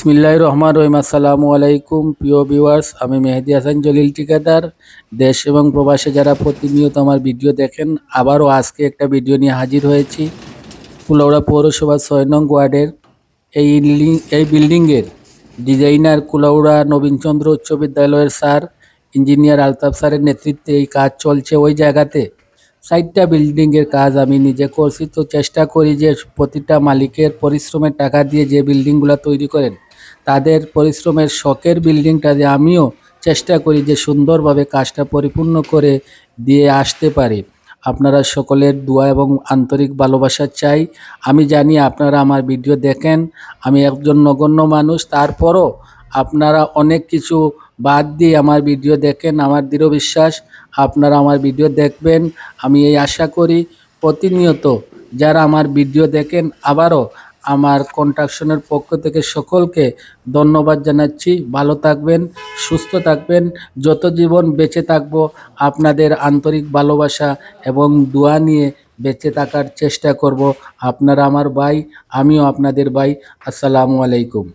বিসমিল্লাহির রহমানির রহিম। আসসালামু আলাইকুম প্রিয় ভিউয়ার্স, আমি মেহেদি হাসান জলিল ঠিকাদার। দেশ এবং প্রবাসে যারা প্রতিনিয়ত আমার ভিডিও দেখেন, আবারও আজকে একটা ভিডিও নিয়ে হাজির হয়েছি। কুলাউড়া পৌরসভা ৬ নং ওয়ার্ডের এই বিল্ডিংয়ের ডিজাইনার কুলাউড়া নবীনচন্দ্র উচ্চ বিদ্যালয়ের স্যার ইঞ্জিনিয়ার আলতাফ স্যারের নেতৃত্বে এই কাজ চলছে। ওই জায়গাতে ৪টা বিল্ডিংয়ের কাজ আমি নিজে করছি। তো চেষ্টা করি যে প্রতিটা মালিকের পরিশ্রমের টাকা দিয়ে যে বিল্ডিংগুলো তৈরি করেন, তাদের পরিশ্রমের শখের বিল্ডিংটা যে আমিও চেষ্টা করি যে সুন্দরভাবে কাজটা পরিপূর্ণ করে দিয়ে আসতে পারি। আপনারা সকলের দোয়া এবং আন্তরিক ভালোবাসা চাই। আমি জানি আপনারা আমার ভিডিও দেখেন, আমি একজন নগণ্য মানুষ, তারপরও আপনারা অনেক কিছু বাদ দিয়ে আমার ভিডিও দেখেন। আমার দৃঢ় বিশ্বাস আপনারা আমার ভিডিও দেখবেন, আমি এই আশা করি। প্রতিনিয়ত যারা আমার ভিডিও দেখেন, আবারও আমার কন্ট্রাকশনের পক্ষ থেকে সকলকে ধন্যবাদ জানাচ্ছি। ভালো থাকবেন, সুস্থ থাকবেন। যত জীবন বেঁচে থাকবো আপনাদের আন্তরিক ভালোবাসা এবং দোয়া নিয়ে বেঁচে থাকার চেষ্টা করব। আপনারা আমার ভাই, আমিও আপনাদের ভাই। আসসালামু আলাইকুম।